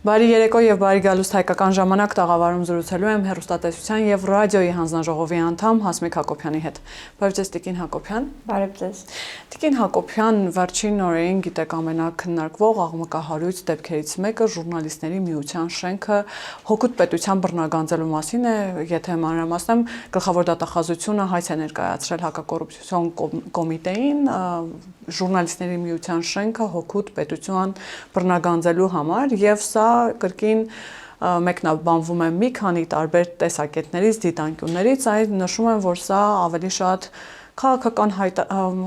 Բարի երեկո եւ բարի գալուստ հայկական ժամանակ տաղավարում զրուցելու եմ հեռուստատեսության եւ ռադիոյի հանձնաժողովի անդամ Հասմիկ Հակոբյանի հետ։ Բարև ձեզ Տիկին Հակոբյան։ Բարև ձեզ։ Տիկին Հակոբյան, վերջին օրերին գիտեք ամենակննարկվող աղմկահարույց դեպքերից մեկը ժուրնալիստների միության շենքը հօգուտ պետության բռնագանձելու մասին է, եթե մանրամասնեմ, գլխավոր դատախազությունը հայց է ներկայացրել հակակոռուպցիոն կոմիտեին ժուրնալիստների միության շենքը հօգուտ պետության բռնագանձելու համար եւ սա կրկին մեկնաբանվում է մի քանի տարբեր տեսակետներից, դիտանկյուններից, այն նշում են, որ սա ավելի շատ քաղաքական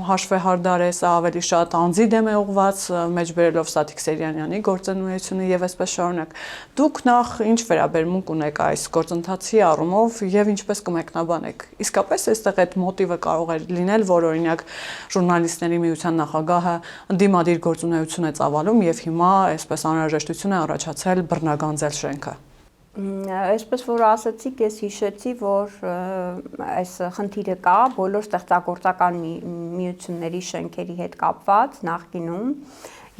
հաշվեհարդար է, սա ավելի շատ անձի դեմ է ուղղված, մեջբերելով Սաթիկ Սերյանյանի գործունեությունը եւ այսպես շարունակ։ Դուք նախ ինչ վերաբերմունք ունեք այս գործընթացի առումով եւ ինչպես կմեկնաբանեք։ Իսկապես այստեղ այդ մոտիվը կարող է լինել, որ օրինակ ժուրնալիստների միության նախագահը ընդդիմադիր գործունեություն է ծավալում եւ հիմա այսպես անհրաժեշտություն է առաջացել բռնագանձել շենքը։ Այսպես որ ասացիք, ես հիշեցի, որ այս խնդիրը կա բոլոր ստեղծագործական միությունների շենքերի հետ կապված նախկինում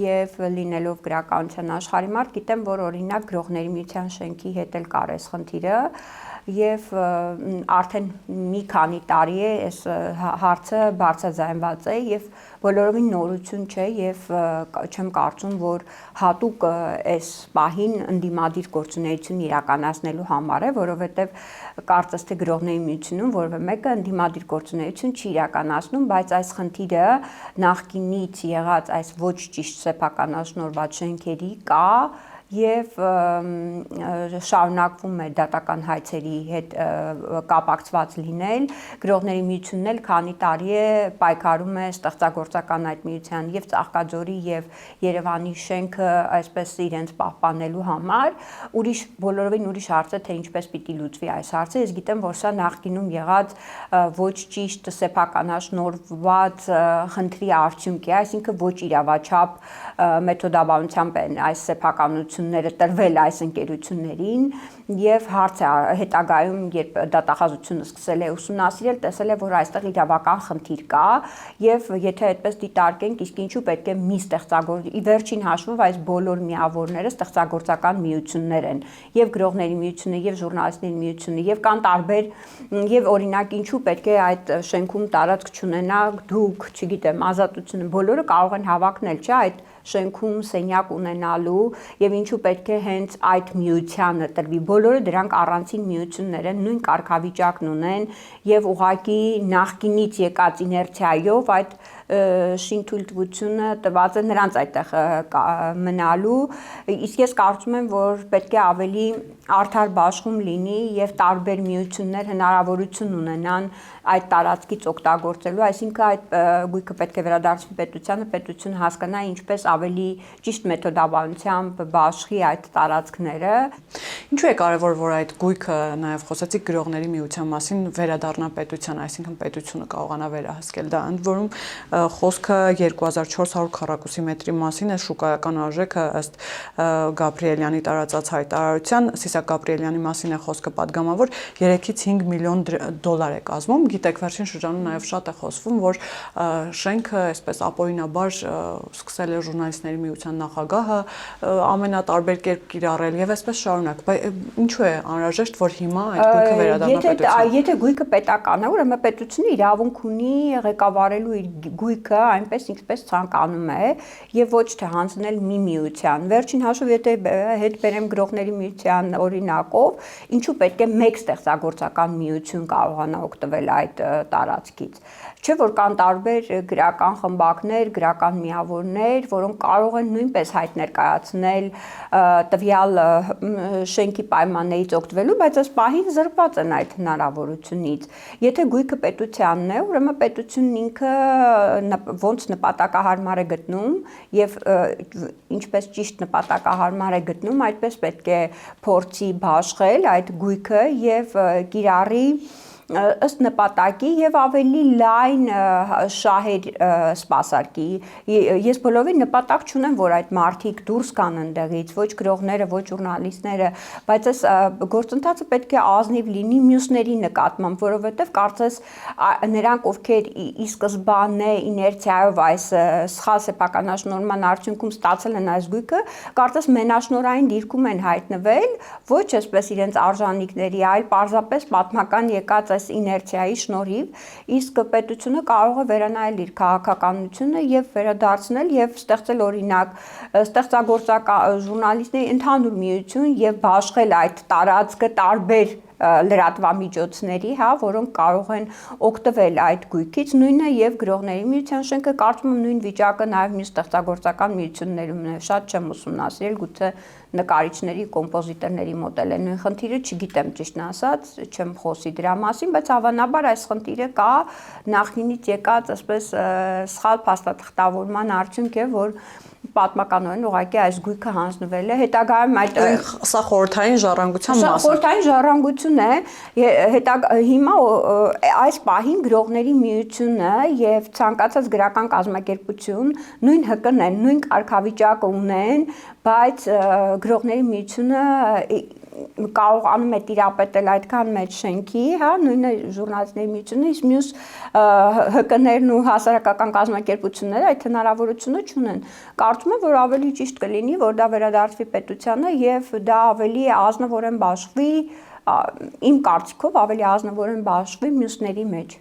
եւ լինելով գրականության աշխարհի մարդ գիտեմ, որ օրինակ գրողների միության շենքի հետ էլ կար այս խնդիրը եւ արդեն մի քանի տարի է այս հարցը բարձրաձայնված է եւ բոլորովին նորություն չէ եւ չեմ կարծում, որ հատուկ այս պահին ընդդիմադիր գործունեություն իրականացնելու համար է, որովհետեւ կարծես թե գրողների միությունում որևէ մեկը ընդդիմադիր գործունեություն չի իրականացնում, բայց այս խնդիրը նախկինից եղած այս ոչ ճիշտ սեփականաշնորհված շենքերի կա եւ շարունակվում է դատական հայցերի հետ կապակցված լինել գրողների միությունն էլ քանի տարի է պայքարում է ստեղծագործական այդ միության եւ Ծաղկաձորի եւ Երևանի շենքը այսպես իրենց պահպանելու համար բոլորովին ուրիշ հարց է թե ինչպես պիտի լուծվի այս հարցը ես գիտեմ որ սա նախկինում եղած ոչ ճիշտ սեփականաշնորհված խնդրի արդյունք է այսինքն ոչ իրավաչափ մեթոդաբանությամբ են այս սեփականությունները տրվել այս ընկերություններին եւ հարց է հետագայում երբ դատախազությունը սկսել է ուսումնասիրել տեսել է որ այստեղ իրավական խնդիր կա եւ եթե այդպես դիտարկենք իսկ ինչու պետք է մի ի վերջին հաշվով այս բոլոր միավորները ստեղծագործական միություններ են եւ գրողների միությունը եւ ժուրնալիստների միությունը եւ կան տարբեր եւ օրինակ ինչու պետք է այդ շենքում տարածք չունենա դուք չգիտեմ ազատությունը բոլորը կարող են հավակնել չէ այդ շենքում սենյակ ունենալու եւ ինչու պետք է հենց այդ միությանը տրվի բոլորը դրանք առանցին միություններ են նույն կարգավիճակն ունեն եւ ուղղակի նախկինից եկած իներցիայով այդ շինթույլտվությունը տված է նրանց այդտեղ մնալու իսկ ես կարծում եմ որ պետք է ավելի արդար բաշխում լինի եւ տարբեր միություններ հնարավորություն ունենան այդ տարածքից օգտագործելու այսինքն այդ գույքը պետք է վերադարձվի պետությանը պետությունը հասկանա ինչպես ավելի ճիշտ մեթոդաբանությամբ բաշխի այդ տարածքները ինչու է կարևոր որ այդ գույքը նաեւ խոսեցիք գրողների միության մասին վերադառնա պետության այսինքն պետությունը կարողանա վերահսկել դա ընդ որում խոսքը 2400 քառակուսի մետրի մասին է շուկայական արժեքը ըստ Գաբրիելյանի տարածած հայտարարության Սիսակ Գաբրիելյանի մասին է խոսքը պատգամավոր 3-ից 5 միլիոն դոլար է կազմում գիտեք վերջին շրջանում նաև շատ է խոսվում որ շենքը այսպես ապօրինաբար սկսել է ժուրնալիստների միության նախագահը ամենատարբեր կերպ կիրառել եւ այսպես շարունակ ինչու է անհրաժեշտ որ հիմա այդ գույքը վերադառնա պետության եթե գույքը պետական է ուրեմն պետությունը իրավունք ունի ղեկավարելու իր գույքը այնպես ինչպես ցանկանում է եւ ոչ թե հանձնել մի միության վերջին հաշվով եթե հետ բերեմ գրողների միության օրինակով ինչու պետք է մեկ ստեղծագործական միություն կարողանա օգտվել այդ տարածքից չէ որ կան տարբեր գրական խմբակներ գրական միավորներ որոնք կարող են նույնպես հայտ ներկայացնել տվյալ շենքի պայմաններից օգտվելու բայց այս պահին զրկված են այդ հնարավորությունից եթե գույքը պետությանն է ուրեմն պետությունն ինքը ոնց նպատակահարմար է գտնում եւ ինչպես ճիշտ նպատակահարմար է գտնում այդպես պետք է փորձի բաշխել այդ գույքը եւ կիրառի ըստ նպատակի եւ ավելի լայն շահեր սպասարկի։ Ես բոլորին նպատակ չունեմ, որ այդ մարդիկ դուրս գան ընդեղից, ոչ գրողները, ոչ ժուրնալիստները, բայց այս գործընթացը պետք է ազնիվ լինի մյուսների նկատմամբ, որովհետեւ կարծես նրանք, ովքեր ի սկզբանե իներցիայով այս սխալ սեփականաշնորհման արդյունքում ստացել են այս գույքը, կարծես մենաշնորհային դիրքում են հայտնվել, ոչ այսպես իրենց արժանինքների, այլ պարզապես պատմական եկած այս իներցիայի շնորհիվ, իսկ պետությունը կարող է վերանայել իր քաղաքականությունը եւ վերադարձնել եւ ստեղծել օրինակ ստեղծագործական ժուրնալիստների ընդհանուր միություն եւ բաշխել այդ տարածքը տարբեր լրատվամիջոցների, հա, որոնք կարող են օգտվել այդ գույքից, նույնը եւ գրողների միության շենքը կարծում եմ նույն վիճակը նաեւ մյուս ստեղծագործական միություններում է, շատ չեմ ուսումնասիրել, գուցե նկարիչների, կոմպոզիտորների մոդել է նույն խնդիրը, չգիտեմ ճիշտն ասած, չեմ խոսի դրա մասին, բայց հավանաբար այս խնդիրը կա նախնինից եկած այսպես սխալ փաստաթղթավորման արդյունք է, որ պատմականորեն ուղղակի այս գույքը հանձնվել է, հետագայում այդ սա խորհրդային ժառանգության մաս է։ Խորհրդային ժառանգություն է, հիմա այս պահին գրողների միությունը եւ ցանկացած գրական կազմակերպություն նույն ՀԿ-ն են, նույն կարգավիճակը ունեն, բայց գրողների միությունը կարողանում է տիրապետել այդքան մեծ շենքի, հա, նույնը ժուրնալիստների միությունը, իսկ մյուս ՀԿ-ներն ու հասարակական կազմակերպությունները այդ հնարավորությունը չունեն։ Կարծում եմ, որ ավելի ճիշտ կլինի, որ դա վերադարձվի պետությանը եւ դա ավելի ազնվորեն բաշխվի, իմ կարծիքով ավելի ազնվորեն բաշխվի մյուսների մեջ։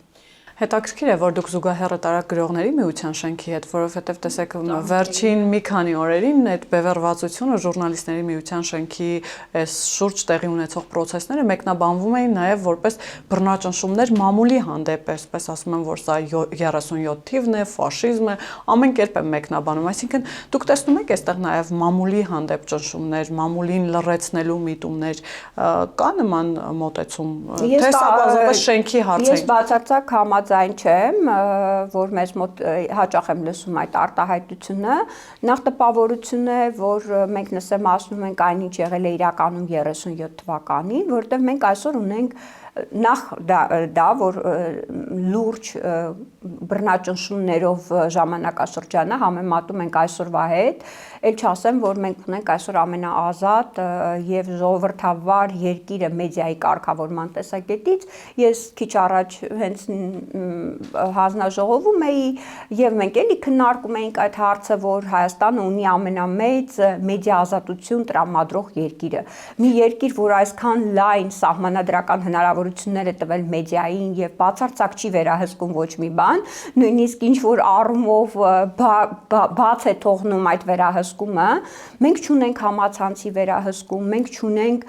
Հետաքրքիր է, որ դուք զուգահեռ տարաք գրողների միության շենքի հետ, որովհետև տեսեք վերջին մի քանի օրերին այդ բևեռվածությունը ժուրնալիստների միության շենքի այս շուրջ տեղի ունեցող process-ները մեկնաբանվում էին նաև որպես բռնաճնշումներ մամուլի հանդեպ, այսպես ասում են, որ սա 37 թիվն է, ֆաշիզմ է, ամեն կերպ է մեկնաբանում, այսինքն դուք տեսնում եք այստեղ նաև մամուլի հանդեպ ճնշումներ, մամուլին լռեցնելու միտումներ, կա նման մոտեցում, թե սա բազովս շենքի հարց է։ Ես բացարձակ այն չեմ, որ մեզ մոտ հաճախ եմ լսում այդ արտահայտությունը, նախ տպավորություն է, որ մենք նսեմացնում ենք այն, ինչ եղել է իրականում 37 թվականին, որտեղ մենք այսօր ունենք նախ դա, որ լուրջ բռնաճնշումներով ժամանակաշրջանը համեմատում ենք այսօրվա հետ, էլ չասեմ, որ մենք ունենք այսօր ամենաազատ եւ ժողովրդավար երկիրը մեդիայի կարգավորման տեսակետից, ես քիչ առաջ հենց հանձնաժողովում էի եւ մենք էլի քննարկում էինք այդ հարցը, որ Հայաստանը ունի ամենամեծ մեդիա ազատություն տրամադրող երկիրը։ Մի երկիր, որ այսքան լայն սահմանադրական հնարավորություններ է տվել մեդիային եւ բացարձակ չի վերահսկում ոչ մի բան, նույնիսկ ինչ որ առումով բաց է թողնում այդ վերահսկումը, մենք չունենք համացանցի վերահսկում, մենք չունենք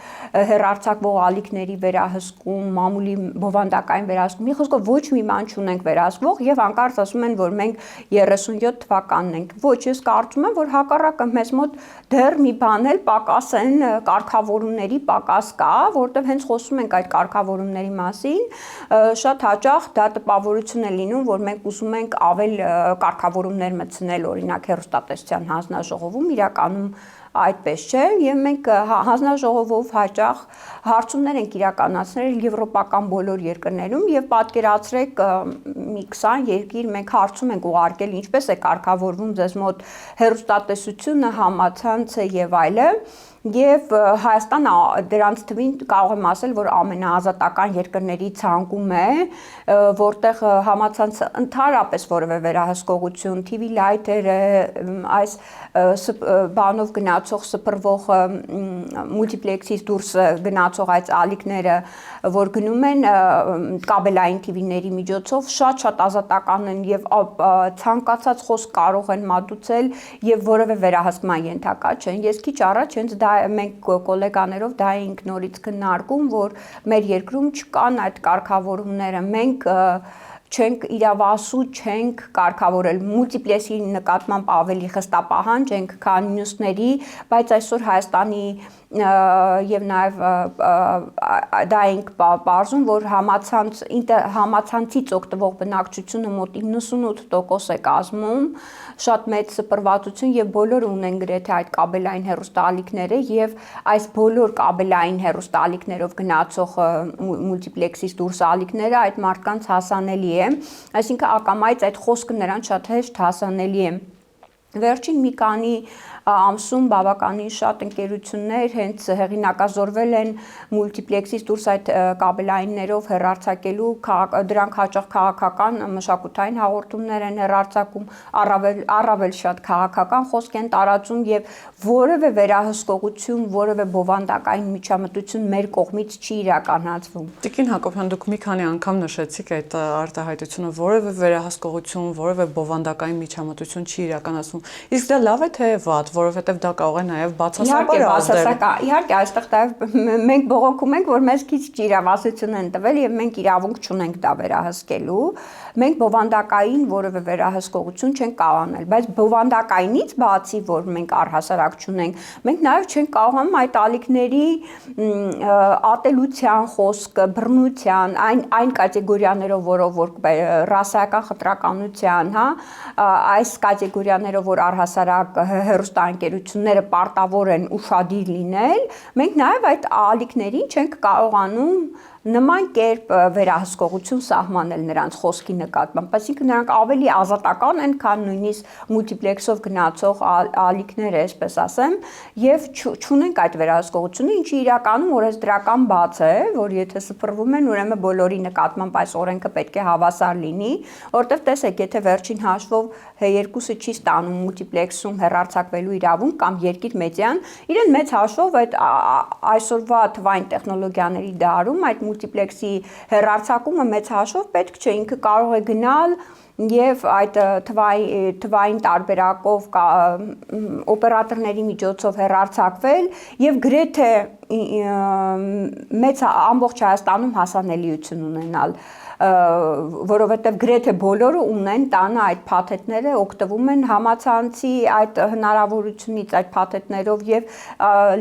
հեռարձակվող ալիքների վերահսկում, մամուլի բովանդակային վերահսկում, մի խոսքով ոչ մի բան չունենք վերահսկվող եւ անկարծ ասում են, որ մենք 37 թվականն ենք։ Ոչ, ես կարծում եմ, որ հակառակը մեզ մոտ դեռ մի բան էլ պակաս են, կարգավորումների պակաս կա, որտեղ հենց խոսում ենք այդ կարգավորումների մասին, շատ հաճախ դա տպավորություն է լինում, որ մենք ուզում ենք ավել կարգավորումներ մտցնել, օրինակ հեռուստատեսության հանձնաժողովում, իրականում այդպես չէ, եւ մենք հանձնաժողովով հաճախ հարցումներ ենք իրականացնել եվրոպական բոլոր երկրներում եւ պատկերացրեք մի 20 երկիր մենք հարցում ենք ուղարկել ինչպես է կարգավորվում ձեզ մոտ հեռուստատեսությունը, համացանցը եւ այլն Եվ Հայաստանը դրանց թվին կարող եմ ասել, որ ամենաազատական երկրների ցանկում է, որտեղ համացանցը ընդհանրապես որևէ վերահսկողություն, TV լայթերը, այս բանով գնացող սփռվող մուլտիպլեքսից դուրս գնացող այդ ալիքները, որ գնում են կաբելային TV-ների միջոցով, շատ ազատական են եւ ցանկացած խոսք կարող են մատուցել եւ որևէ վերահսկման ենթակա չեն։ Ես քիչ առաջ հենց դա մենք գոլեգաներով դա էինք նորից քննարկում, որ մեր երկրում չկան այդ կարգավորումները, մենք չենք իրավասու չենք կարգավորել մուլտիպլեքսի նկատմամբ ավելի խստապահանջ ենք քան մյուսների, բայց այսօր Հայաստանի եւ նաեւ դա ենք բարձում, որ համացանցից օգտվող բնակչությունը մոտ 98% է կազմում, շատ մեծ սպրվածություն եւ բոլորը ունեն գրեթե այդ կաբելային հեռուստաալիքները եւ այս բոլոր կաբելային հեռուստաալիքներով գնացող մուլտիպլեքսից դուրս ալիքները այդ մարդկանց հասանելի է, այսինքն ակամայից այդ խոսքը նրանց շատ հեշտ հասանելի է։ Վերջին մի քանի ամսում բավականին շատ ընկերություններ հենց հեղինակազորվել են մուլտիպլեքսից դուրս այդ կաբելայիններով հեռարձակելու, դրանք հաճախ քաղաքական մշակութային հաղորդումներ են հեռարձակում, առավել շատ քաղաքական խոսք են տարածում եւ որևէ վերահսկողություն, որևէ բովանդակային միջամտություն մեր կողմից չի իրականացվում։ Տիկին Հակոբյան, դուք մի քանի անգամ նշեցիք այդ արտահայտությունը, որևէ վերահսկողություն, որևէ բովանդակային միջամտություն չի իրականացվում։ Իսկ դա լավ է թե վատ, որովհետև դա կարող է նաև բացասական ազդել։ Իհարկե, այստեղ մենք բողոքում ենք, որ մեզ քիչ իրավասություն են տվել եւ մենք իրավունք չունենք դա վերահսկելու։ Մենք բովանդակային որևէ վերահսկողություն չենք կարող անել, բայց բովանդակայինից բացի, որ մենք առհասարակ չունենք, մենք նաև չենք կարողանում այդ ալիքների ատելության խոսքը, բռնության, այն կատեգորիաներով, որով որ ռասայական խտրականության, հա, այս կատեգորիաներով, որ առհասարակ հեռուստաընկերությունները պարտավոր են ուշադիր լինել, մենք նաև այդ ալիքներին չենք կարողանում նման կերպ վերահսկողություն սահմանել նրանց խոսքի նկատմամբ, այսինքն նրանք ավելի ազատական են, քան նույնիսկ մուլտիպլեքսով գնացող ալիքները, այսպես ասեմ, եւ չունենք այդ վերահսկողությունը, ինչը իրականում օրենսդրական բաց է, որ եթե սփռվում են, ուրեմն բոլորի նկատմամբ այս օրենքը պետք է հավասար լինի, որտեղ տեսեք, եթե վերջին հաշվով երկուսը չի ստանում մուլտիպլեքսում հեռարձակվելու իրավունք կամ երկիր մեդիան, իրեն մեծ հաշվով այդ այսօրվա թվային տեխնոլոգիաների դարում այդ մուլտիպլեքսի հեռարձակումը մեծ հաշվով պետք չէ, ինքը կարող է գնալ եւ այդ թվային տարբերակով օպերատորների միջոցով հեռարձակվել եւ գրեթե մեծ ամբողջ Հայաստանում հասանելիություն ունենալ, որովհետև գրեթե բոլորը ունեն տանը այդ փաթեթները, օգտվում են համացանցի այդ հնարավորությունից, այդ փաթեթներով եւ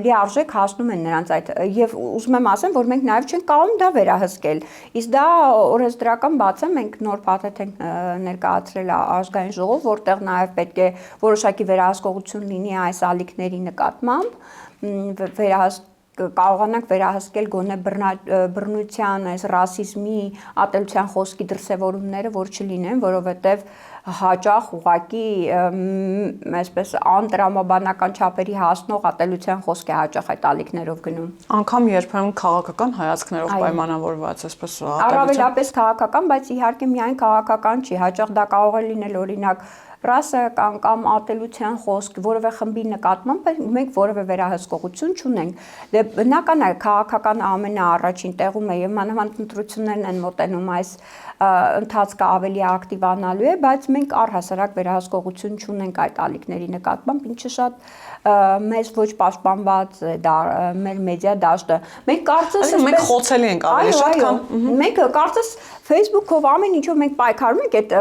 լիարժեք հասնում են նրանց այդ եւ ուզում եմ ասեմ, որ մենք նաեւ չենք կարող դա վերահսկել։ Իսկ դա օրենսդրական բաց է, մենք նոր փաթեթ ենք ներկայացրել ազգային ժողով, որտեղ նաեւ պետք է որոշակի վերահսկողություն լինի այս ալիքների նկատմամբ, կարողանանք վերահսկել գոնե բռնության, այս ռասիզմի, ատելության խոսքի դրսևորումները, որ չլինեն, որովհետև հաճախ ուղղակի այսպես անտրամաբանական չափերի հասնող ատելության խոսք է հաճախ այդ ալիքներով գնում։ Անկամ երբեմն քաղաքական հայացքներով պայմանավորված, այսպես առավելապես քաղաքական, բայց իհարկե միայն քաղաքական չի, հաճախ դա կարող է լինել օրինակ ռասայական կամ ատելության խոսք որևէ խմբի նկատմամբ մենք որևէ վերահսկողություն չունենք։ Դե բնական է քաղաքական ամենաառաջին տեղում է եւ մանավանդ ընտրություններն են մոտենում այս ընթացքը ավելի ակտիվանալու է, բայց մենք առհասարակ վերահսկողություն չունենք այդ ալիքների նկատմամբ, ինչը շատ մեզ ոչ պաշտպանված է մեր մեդիա դաշտը։ Մենք կարծես մենք խոցելի ենք ավելի շատ, քան մենք կարծես Facebook-ով ամեն ինչով մենք պայքարում ենք այդ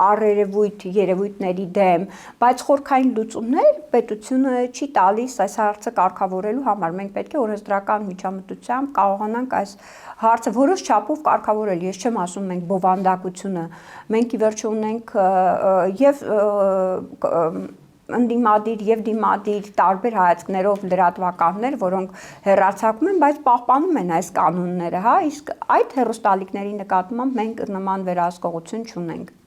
առերևույթ երևույթների դեմ, բայց խորքային լուծումներ պետությունը չի տալիս այս հարցը կարգավորելու համար։ Մենք պետք է օրենսդրական միջամտությամբ կարողանանք այս հարցը որոշ չափով կարգավորել։ Ես չեմ ասում մենք բովանդակությունը, մենք ի վերջո ունենք եւ ընդդիմադիր եւ դիմադիր տարբեր հայացքներով լրատվականներ, որոնք հեռարձակում են, բայց պահպանում են այս կանոնները, հա, իսկ այդ հեռուստալիքների նկատմամբ մենք նման վերահսկողություն չունենք։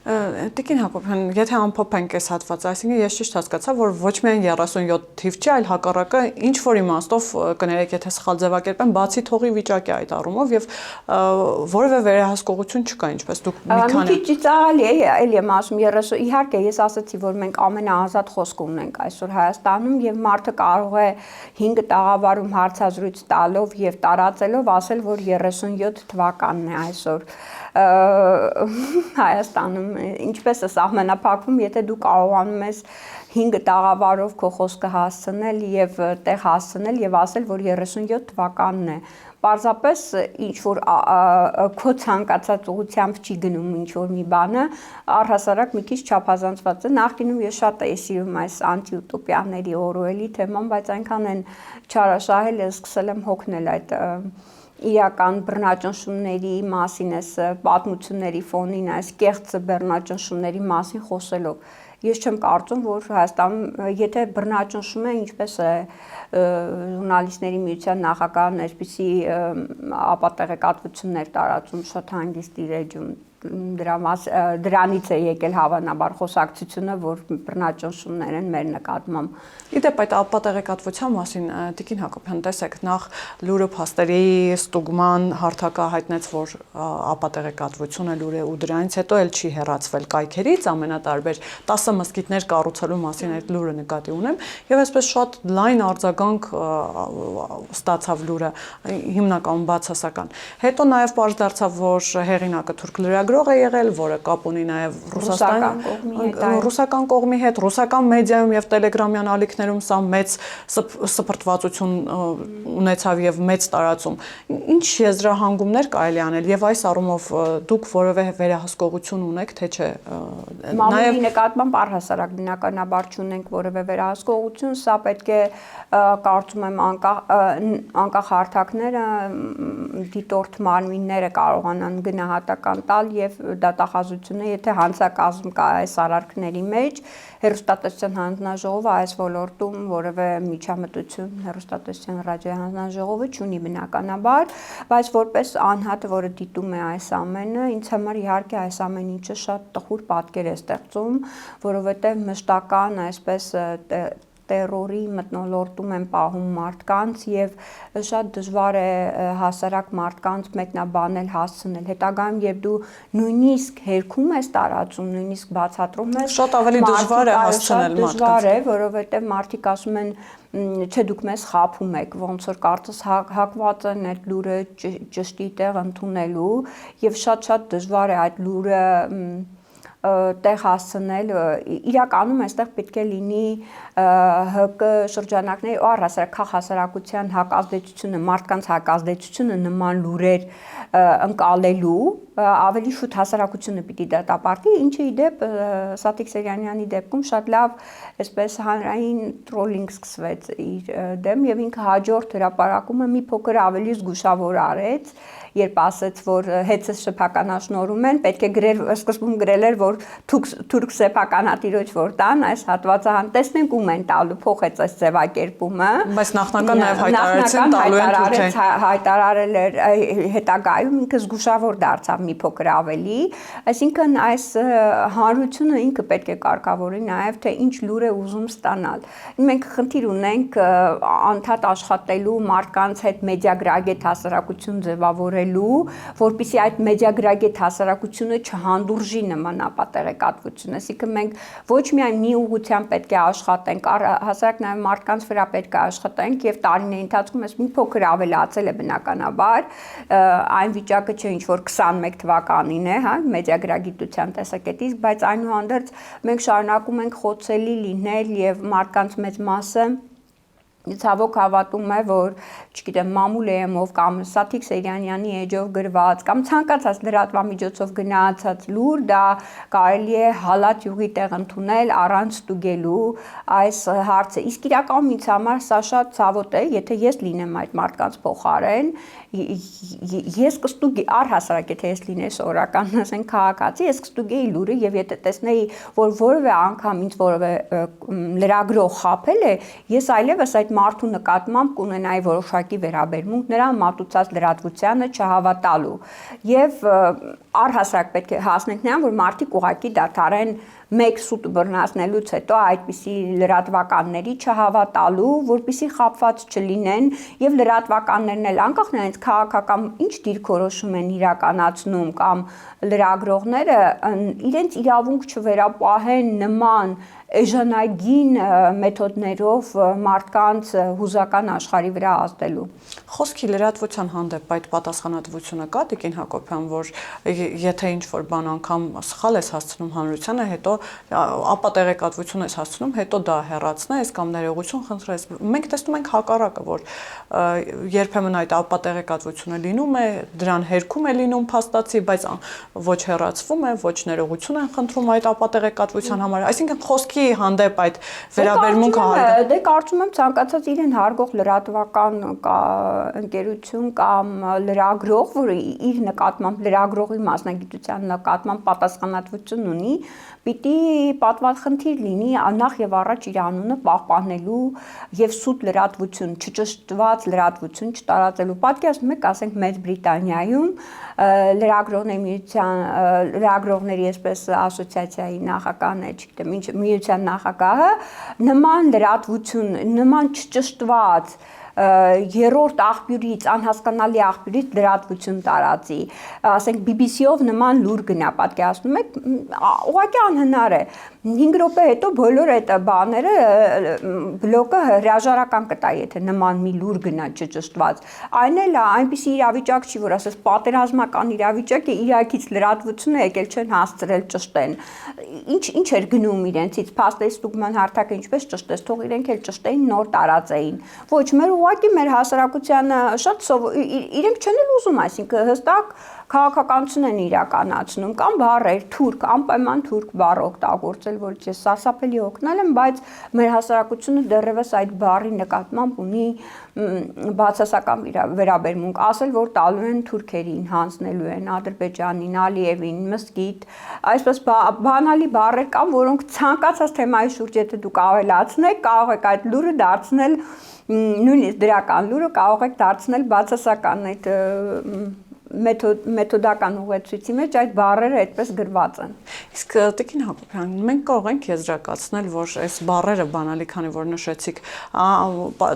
Տիկին Հակոբյան, եթե ամփոփենք այս հատվածը, այսինքն ես ճիշտ հասկացա, որ ոչ միայն 37 թիվ չի, այլ հակառակը ինչ որ իմաստով կներեք, եթե սխալ ձևակերպեմ, բացի թողի վիճակ է այդ առումով եւ որևէ վերահսկողություն չկա, ինչպես դուք մի քանի Մի քիչ ծիծաղալի է, էլի եմ ասում 30, իհարկե ես ասացի, որ մենք ամենաազատ խոսք ունենք այսօր Հայաստանում եւ մարդը կարող է 5 տաղավարում հարցազրույց տալով եւ տարածելով ասել, որ 37 թվականն է այսօր Հայաստանում ինչպես է սահմանափակվում, եթե դու կարողանում ես 5 տաղավարով քո խոսքը հասցնել եւ տեղ հասցնել եւ ասել, որ 37 թվականն է։ Պարզապես ինչ որ քո ցանկացած ուղղությամբ չի գնում ինչ որ մի բանը, առհասարակ մի քիչ չափազանցված է։ Նախկինում ես շատ էի սիրում այս անտիուտոպիաների օրուելի թեման, բայց այնքան են չարաշահել, սկսել եմ հոգնել այդ իրական բռնաճնշումների մասին, այս պատմությունների ֆոնին, այս կեղծ բռնաճնշումների մասին խոսելով։ Ես չեմ կարծում, որ Հայաստանում, եթե բռնաճնշում է, ինչպես է ժուրնալիստների միության նախագահն այսպիսի ապատեղեկատվություններ տարածում շատ հանգիստ իր էջում, դրանից է եկել հավանաբար խոսակցությունը, որ բռնաճնշումներ են մեր նկատմամբ։ Իդեպ այդ ապատեղեկատվության մասին Տիկին Հակոբյան, տեսեք, նախ լուրը փաստերի ստուգման հարթակը հայտնեց, որ ապատեղեկատվությունը լուր է ու դրանից հետո էլ չի հեռացվել կայքերից, ամենատարբեր 10 մզկիթներ կառուցելու մասին այդ լուրը նկատի ունեմ, եւ այսպես շատ լայն արձագանք ստացավ լուրը, հիմնականում բացասական։ Հետո նաեւ պարզ դարձավ, որ հեղինակը թուրք լրագրող է եղել, որը կապ ունի նաեւ ռուսական կողմի հետ, ռուսական մեդիայում եւ տելեգրամյան ալիքներում սա մեծ սփռտվածություն ունեցավ եւ մեծ տարածում։ Ինչ եզրահանգումներ կարելի անել եւ այս առումով դուք որևէ վերահսկողություն ունեք, թե չէ։ Մամուլի նկատմամբ առհասարակ բնականաբար չունենք որևէ վերահսկողություն, սա պետք է կարծում եմ անկախ հարթակները, դիտորդ մարմինները կարողանան գնահատական տալ եւ դատախազությունը, եթե հանցակազմ կա այս արարքների մեջ, հեռուստատեսության հանձնաժողովը այս ոլորտում որևէ միջամտություն հեռուստատեսության ռադիոյի հանձնաժողովը չունի բնականաբար, բայց որպես անհատ, որը դիտում է այս ամենը, ինձ համար իհարկե այս ամեն ինչը շատ տխուր պատկեր է ստեղծում, որովհետեւ մշտական այսպես տերորի մթնոլորտում են պահում մարդկանց եւ շատ դժվար է հասարակ մարդկանց մեկնաբանել, հասցնել։ Հետագայում երբ դու նույնիսկ հերքում ես տարածում, նույնիսկ բացատրում ես, շատ ավելի դժվար է հասցնել մարդկանց։ Դժվար է, որովհետեւ մարդիկ ասում են, չէ, դուք մեզ խաբում եք, ոնց որ կարծես հակված են այդ լուրը ճշտի տեղ ընդունելու եւ շատ դժվար է այդ լուրը տեղ հասցնել, իրականում այստեղ պետք է լինի ՀԿ շրջանակների ու առհասարակ քաղաքասարակության հակազդեցությունը, մարդկանց հակազդեցությունը նման լուրեր ընկալելու, ավելի շուտ հասարակությունը պիտի դատապարտի, ինչը ի դեպ Սաթիկ Սերյանյանի դեպքում շատ լավ այսպես հանրային տրոլինգ սկսվեց իր դեմ եւ ինքը հաջորդ հրապարակումը մի փոքր ավելի զգուշավոր արեց, երբ ասեց, որ հեծը շփականաշնորհում են, պետք է գրել, սկզբում գրել էր, որ թուրք սեփականատիրոջ որ տան այս հատվածը տեսնենք ում են տալու, փոխեց այս ձևակերպումը, բայց նախնական նաև հայտարարեցին տալու են թուրքին, հայտարարել էր հետագայում ինքը զգուշավոր դարձավ մի փոքր ավելի, այսինքն այս հանրությունը ինքը պետք է կարգավորի նաև թե ինչ լուր է ուզում ստանալ։ Մենք խնդիր ունենք անդադ աշխատելու մարդկանց հետ մեդիագրագետ հասարակություն ձևավորելու, որպեսզի այդ մեդիագրագետ հասարակությունը չհանդուրժի նման ապատեղեկատվություն, այսինքն մենք ոչ միայն մի ուղղությամբ պետք է աշխատենք, հասարակ նաև մարդկանց վրա պետք է աշխատենք եւ տարիների ընթացքում այս մի փոքր ավելացել է բնականաբար, այն վիճակը չէ ինչ որ 21 թվականին է, հա, մեդիագրագիտության տեսակետից, բայց այնուհանդերձ մենք շարունակում ենք խոցելի լինել եւ մարդկանց մեծ մասը ցավոք հավատում է, որ, չգիտեմ, մամուլեյով կամ Սաթիկ Սերյանյանի էջով գրված կամ ցանկացած լրատվամիջոցով գնահատած լուր, դա կարելի է հալած յուղի տեղ ընդունել առանց ստուգելու այս հարցը։ Իսկ իրականում ինձ համար սա շատ ցավոտ է, եթե ես լինեմ այդ մարդկանց փոխարեն, ես կստուգեի առհասարակ, եթե ես լինեի սովորական, ասենք քաղաքացի, ես կստուգեի լուրը եւ եթե տեսնեի, որ որևէ անգամ ինձ որևէ լրագրող խաբել է, ես այլևս այդ մարդու նկատմամբ կունենայի որոշակի վերաբերմունք նրա մատուցած լրատվությանը չհավատալու եւ առհասարակ պետք է հասնենք նրան, որ մարդիկ ուղղակի դադարեն մեկ սուտ բռնացնելուց հետո այդպիսի լրատվականների չհավատալու, որպեսզի խաբված չլինեն եւ լրատվականներն էլ անկախ նրանից քաղաքական ինչ դիրքորոշում են իրականացնում կամ լրագրողները իրենց իրավունք չվերապահեն նման էժանագին մեթոդներով մարդկանց հուզական աշխարհի վրա ազդելու։ Խոսքի լրատվության հանդեպ այդ պատասխանատվությունը կա, Տիկին Հակոբյան, որ եթե ինչ-որ բան անգամ սխալ ես հասցնում հանրությանը, հետո ապա տեղեկատվություն ես հասցնում, հետո դա հեռացնես կամ ներողություն խնդրես։ Մենք տեսնում ենք հակառակը, որ երբեմն այդ ապա տեղեկատվությունը լինում է, դրան հերքում է լինում փաստացի, բայց ոչ հեռացվում է, ոչ ներողություն են խնդրում այդ ապա տեղեկատվության համար։ Այսինքն խոսքի հանդեպ այդ վերաբերմունքը Դե կարծում եմ ցանկացած իրեն հարգող լրատվական ընկերություն կամ լրագրող, որը իր նկատմամբ լրագրողի մասնագիտության նկատմամբ պատասխանատվություն ունի, պիտի պատվախնդիր լինի նախ եւ առաջ իր անունը պահպանելու եւ սուտ լրատվություն, չճշտված լրատվություն չտարածելու։ Պատկերացնում եք, ասենք Մեծ Բրիտանիայում լրագրողների այսպես ասոցիացիայի նախագահն է, չգիտեմ, ինչ միության նախագահը նման լրատվություն, նման չճշտված երրորդ աղբյուրից, անհասկանալի աղբյուրից լրատվություն տարածի, ասենք BBC-ով նման լուր գնա, պատկերացնում եք, ուղղակի անհնար է։ 5 րոպե հետո բոլոր այդ բաները բլոկը հրաժարական կտա, եթե նման մի լուր գնա չճշտված։ Այն էլ այնպիսի իրավիճակ չի, որ ասես պատերազմական իրավիճակ է, Իրաքից լրատվությունը եկել չեն հասցրել ճշտեն։ Ինչ էր գնում իրենցից, փաստից Ստուգման հարթակը ինչպես ճշտես, թող իրենք էլ ճշտեին, նոր տարածեին։ Ոչ, մեր ուղղակի մեր հասարակությանը շատ իրենք չեն էլ ուզում, այսինքն հստակ քաղաքականություն են իրականացնում, կամ բառեր թուրք, անպայման թուրք բառ օգտագործել, որ ես սարսափելի օգնել եմ, բայց մեր հասարակությունը դեռևս այդ բառի նկատմամբ ունի բացասական վերաբերմունք, ասել, որ տալու են թուրքերին, հանձնելու են Ադրբեջանին, Ալիևին, Մսկիթ, այսպես բանալի բառեր կան, որոնք ցանկացած թեմայի շուրջ եթե դուք ավելացնեք, կարող եք այդ լուրը դարձնել նույնիսկ դրական լուրը կարող եք դարձնել բացասական այդ մեթոդական ուղեցույցի մեջ այդ բառերը այդպես գրված են։ Իսկ Տիկին Հակոբյան, մենք կարող ենք եզրակացնել, որ այս բառերը բանալի, քանի որ նշեցիք,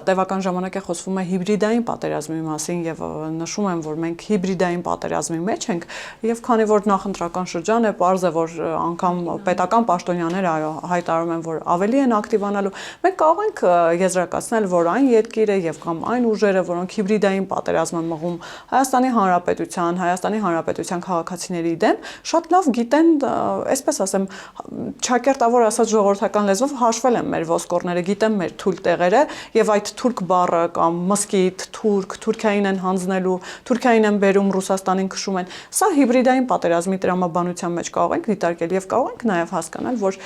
տևական ժամանակ է խոսվում է հիբրիդային պատերազմի մասին եւ նշում են, որ մենք հիբրիդային պատերազմի մեջ ենք եւ քանի որ նախընտրական շրջան է, պարզ է, որ անգամ պետական պաշտոնյաները հայտարարում են, որ ավելի են ակտիվանալու, մենք կարող ենք եզրակացնել, որ այն երկիրը եւ կամ այն ուժերը, որոնք հիբրիդային պատերազմ են մղում Հայաստանի Հանրապետության քաղաքացիների դեմ, շատ լավ գիտեն, այսպես ասեմ, ճակերտավոր ասած ժողովրդական լեզվով հաշվել են մեր ոսկորները, գիտեն մեր թույլ տեղերը եւ այդ թուրք բառը կամ մսկիթ, թուրք, Թուրքիային են հանձնելու, Թուրքիային են բերում, Ռուսաստանին քշում են։ Սա հիբրիդային պատերազմի տրամաբանության մեջ կարող ենք դիտարկել եւ կարող ենք նաեւ հասկանալ, որ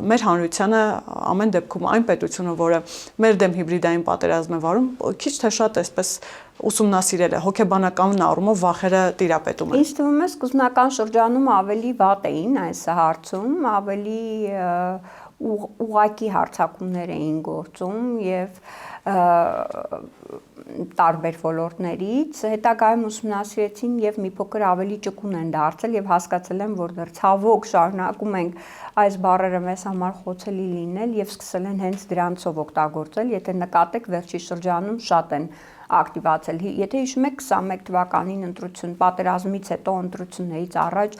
մեր հանրությանը ամեն դեպքում այն պետությունը, որը մեր դեմ հիբրիդային պատերազմ է վարում, քիչ թե շատ այսպես ուսումնասիրել է, հոգեբանական առումով վախերը տիրապետում են։ Ինձ թվում է սկզբնական շրջանում ավելի վատ էին այս հարցում, ավելի ուղղակի հարձակումներ էին գործում եւ տարբեր ոլորտներից, հետագայում ուսումնասիրեցին եւ մի փոքր ավելի ճկուն են դարձել եւ հասկացել են, որ դեռ ցավոք շարունակում ենք այս բառերը մեզ համար խոցելի լինել եւ սկսել են հենց դրանցով օգտագործել, եթե նկատեք վերջի շրջանում շատ են ակտիվացել։ Եթե հիշում եք 21 թվականին ընտրություն, պատերազմից հետո ընտրություններից առաջ